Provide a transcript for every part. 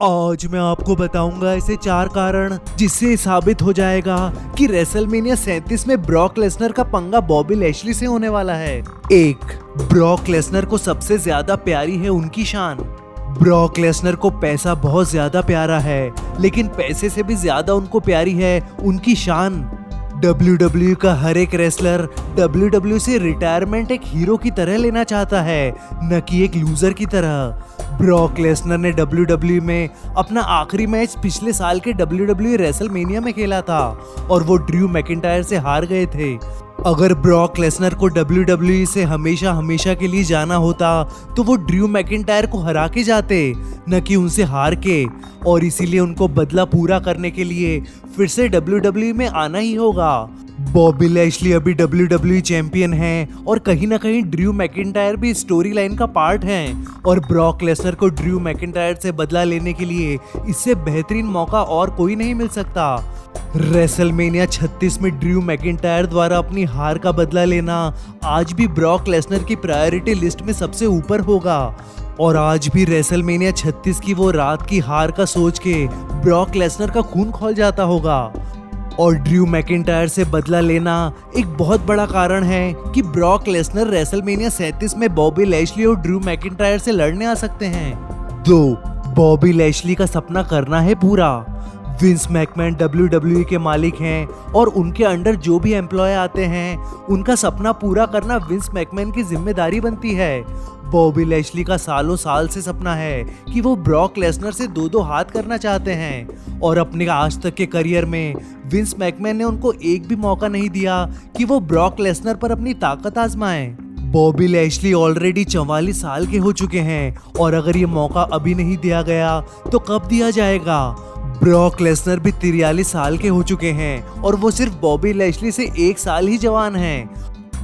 आज मैं आपको बताऊंगा ऐसे 4 कारण जिससे साबित हो जाएगा कि रेसलमेनिया 37 में ब्रॉक लेसनर का पंगा बॉबी लैशली से होने वाला है। 1. ब्रॉक लेसनर को सबसे ज्यादा प्यारी है उनकी शान। ब्रॉक लेसनर को पैसा बहुत ज्यादा प्यारा है, लेकिन पैसे से भी ज्यादा उनको प्यारी है उनकी शान। WWE का हर एक रेसलर WWE से रिटायरमेंट एक हीरो की तरह लेना चाहता है, न कि एक लूजर की तरह। ब्रॉक लेसनर ने WWE में अपना आखिरी मैच पिछले साल के WWE रेसलमेनिया में खेला था और वो ड्रू मैकिंटायर से हार गए थे। अगर ब्रॉक लेसनर को WWE से हमेशा हमेशा के लिए जाना होता तो वो ड्रू मैकिंटायर को हरा के जाते, न कि उनसे हार के, और इसीलिए उनको बदला पूरा करने के लिए फिर से WWE में आना ही होगा। बॉबी लैशली अभी WWE चैंपियन हैं और कहीं ना कहीं ड्रू मैकिंटायर भी स्टोरी लाइन का पार्ट हैं, और ब्रॉक लेसनर को ड्रू मैकिंटायर से बदला लेने के लिए इससे बेहतरीन मौका और कोई नहीं मिल सकता। रेसलमेनिया 36 में ड्रू मैकिंटायर द्वारा अपनी हार का बदला लेना आज भी ब्रॉक लेसनर की प्रायोरिटी लिस्ट में सबसे ऊपर होगा, और आज भी रेसलमेनिया 36 की वो रात की हार का सोच के ब्रॉक लेसनर का खून खौल जाता होगा। और ड्रू मैकिंटायर से बदला लेना एक बहुत बड़ा कारण है कि ब्रॉक लेसनर रेसलमेनिया 37 में बॉबी लैशली और ड्रू मैकिंटायर से लड़ने आ सकते हैं। 2. बॉबी लैशली का सपना करना है पूरा। विंस मैकमैन WWE के मालिक हैं और उनके अंडर जो भी एम्प्लॉय आते हैं उनका सपना पूरा करना विंस मैकमैन की जिम्मेदारी बनती है। बॉबी लैशली का सालों साल से सपना है कि वो ब्रॉक लेसनर से दो हाथ करना चाहते हैं, और अपने आज तक के करियर में विंस मैकमैन ने उनको एक भी मौका नहीं दिया कि वो ब्रॉक लेसनर पर अपनी ताकत आजमाएं। बॉबी लैशली ऑलरेडी 44 साल के हो चुके हैं, और अगर ये मौका अभी नहीं दिया गया तो कब दिया जाएगा। ब्रॉक लेसनर भी 43 साल के हो चुके हैं और वो सिर्फ बॉबी लैशली से 1 साल ही जवान हैं।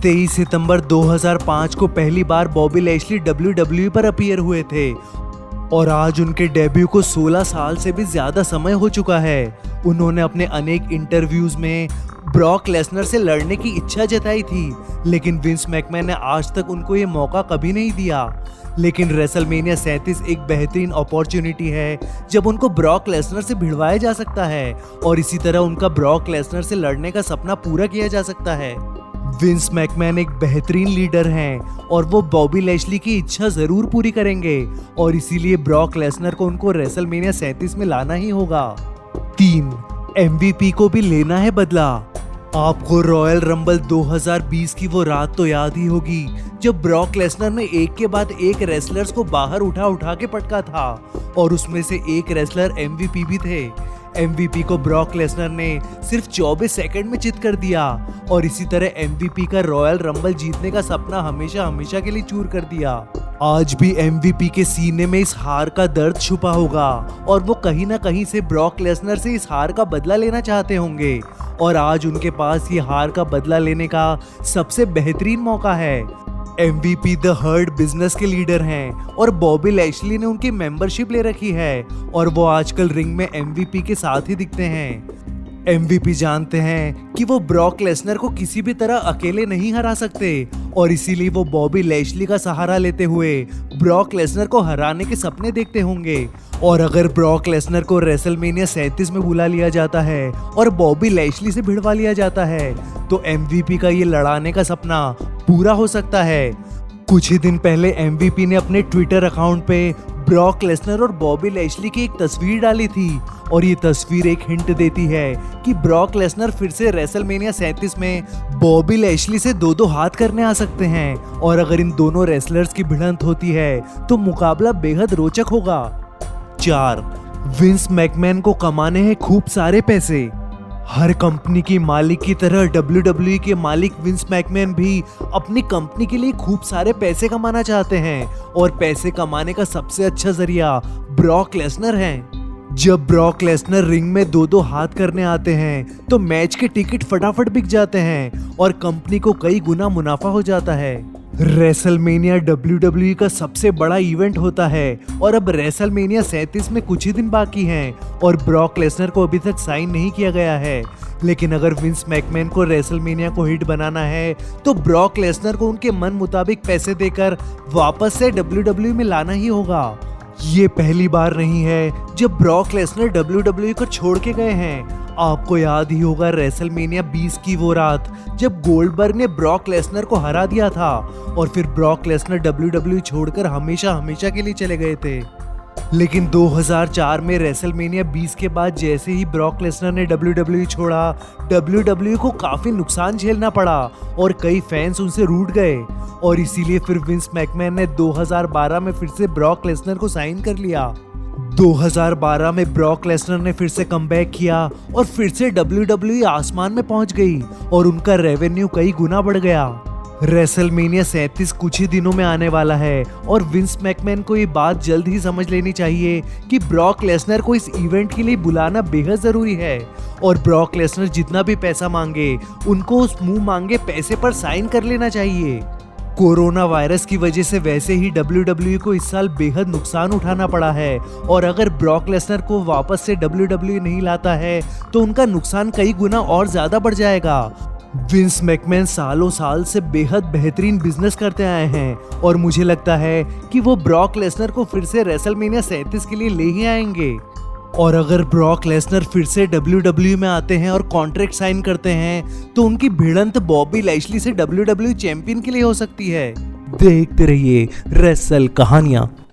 23 सितंबर 2005 को पहली बार बॉबी लैशली WWE पर अपीयर हुए थे, और आज उनके डेब्यू को 16 साल से भी ज्यादा समय हो चुका है। उन्होंने अपने अनेक इंटरव्यूज में ब्रॉक लेसनर से लड़ने की इच्छा जताई थी, लेकिन विंस मैकमैन ने आज तक उनको ये मौका कभी नहीं दिया। लेकिन रेसलमेनिया 37 एक बेहतरीन अपॉर्चुनिटी है जब उनको ब्रॉक लेसनर से भिड़वाया जा सकता है, और इसी तरह उनका ब्रॉक लेसनर से लड़ने का सपना पूरा किया जा सकता है। विंस मैकमैन एक बेहतरीन लीडर हैं और वो बॉबी लैशली की इच्छा जरूर पूरी करेंगे, और इसीलिए ब्रॉक लेसनर को उनको रेसलमेनिया 37 में लाना ही होगा। 3. MVP को भी लेना है बदला। आपको रॉयल रंबल 2020 की वो रात तो याद ही होगी जब ब्रॉक लेसनर ने एक के बाद एक रेसलर्स को बाहर उठा के पटका था, और उसमें से एक रेसलर MVP भी थे। MVP को ब्रॉक लेसनर ने सिर्फ 24 सेकंड में चित कर दिया, और इसी तरह MVP का रॉयल रंबल जीतने का सपना हमेशा हमेशा के लिए चूर कर दिया। आज भी MVP के सीने में इस हार का दर्द छुपा होगा, और वो कहीं ना कहीं से ब्रॉक लेसनर से इस हार का बदला लेना चाहते होंगे, और आज उनके पास ये हार का बदला लेने का सबसे बेहतरीन मौका है। MVP द हर्ट बिजनेस के लीडर हैं और बॉबी लैशली ने उनकी मेंबरशिप ले रखी है, और वो आजकल रिंग में MVP के साथ ही दिखते हैं। MVP जानते हैं कि वो ब्रॉक लेसनर को किसी भी तरह अकेले नहीं हरा सकते, और इसीलिए वो बॉबी लैशली का सहारा लेते हुए ब्रॉक लेसनर को हराने के सपने देखते होंगे। और अगर ब्रॉक लेसनर को रेसलमेनिया 37 में बुला लिया जाता है और बॉबी लैशली से भिड़वा लिया जाता है तो MVP का ये लड़ाने का सपना पूरा हो सकता है। कुछ ही दिन पहले MVP ने अपने ट्विटर अकाउंट पे ब्रॉक लेसनर और बॉबी लैशली की एक तस्वीर डाली थी, और ये तस्वीर एक हिंट देती है कि ब्रॉक लेसनर फिर से रेसलमेनिया 37 में बॉबी लैशली से दो हाथ करने आ सकते हैं, और अगर इन दोनों रेसलर्स की भिड़ंत होती है तो मुकाबला बेहद रोचक होगा। 4. विंस मैकमैन को कमाने हैं खूब सारे पैसे। हर कंपनी की मालिक की तरह WWE के मालिक विंस मैकमैन भी अपनी कंपनी के लिए खूब सारे पैसे कमाना चाहते हैं, और पैसे कमाने का सबसे अच्छा जरिया ब्रॉक लेसनर हैं। जब ब्रॉक लेसनर रिंग में दो हाथ करने आते हैं तो मैच के टिकट फटाफट बिक जाते हैं, और कंपनी को कई गुना मुनाफा हो जाता है। रेसलमेनिया WWE का सबसे बड़ा इवेंट होता है, और अब रेसलमेनिया 37 में कुछ ही दिन बाकी हैं, और ब्रॉक लेसनर को अभी तक साइन नहीं किया गया है। लेकिन अगर विंस मैकमैन को रेसलमेनिया को हिट बनाना है तो ब्रॉक लेसनर को उनके मन मुताबिक पैसे देकर वापस से WWE में लाना ही होगा। ये पहली बार नहीं है जब ब्रॉक लेसनर WWE को छोड़ के गए हैं। आपको याद ही होगा रेसलमेनिया 20 की वो रात जब गोल्डबर्ग ने ब्रॉक लेसनर को हरा दिया था और फिर ब्रॉक लेसनर WWE छोड़कर हमेशा हमेशा के लिए चले गए थे। लेकिन 2004 में रेसलमेनिया 20 के बाद जैसे ही ब्रॉक लेसनर ने WWE छोड़ा, WWE को काफी नुकसान झेलना पड़ा और कई फैंस उनसे रूठ गए और इसीलिए फिर विंस मैकमैन ने 2012 में फिर से ब्रॉक लेसनर को साइन कर लिया। 2012 में ब्रॉक लेसनर ने फिर से कमबैक किया और फिर से WWE आसमान में पहुंच गई और उनका रेवेन्यू कई गुना बढ़ गया। रेसलमेनिया 37 कुछ ही दिनों में आने वाला है और विंस मैकमैन को ये बात जल्द ही समझ लेनी चाहिए कि ब्रॉक लेसनर को इस इवेंट के लिए बुलाना बेहद जरूरी है और ब्रॉक लेसनर जितना भी पैसा मांगे उनको उस मुंह मांगे पैसे पर साइन कर लेना चाहिए। कोरोना वायरस की वजह से वैसे ही WWE को इस साल बेहद नुकसान उठाना पड़ा है और अगर ब्रॉक लेसनर को वापस से WWE नहीं लाता है तो उनका नुकसान कई गुना और ज्यादा बढ़ जाएगा। विंस मैकमैन सालों साल से बेहद बेहतरीन बिजनेस करते आए हैं और मुझे लगता है कि वो ब्रॉक लेसनर को फिर से रेसलमेनिया 37 के लिए ले ही आएंगे। और अगर ब्रॉक लेसनर फिर से WWE में आते हैं और कॉन्ट्रैक्ट साइन करते हैं तो उनकी भिड़ंत बॉबी लैशली से WWE चैंपियन के लिए हो सकती है। देखते रहिए रेसल कहानियां।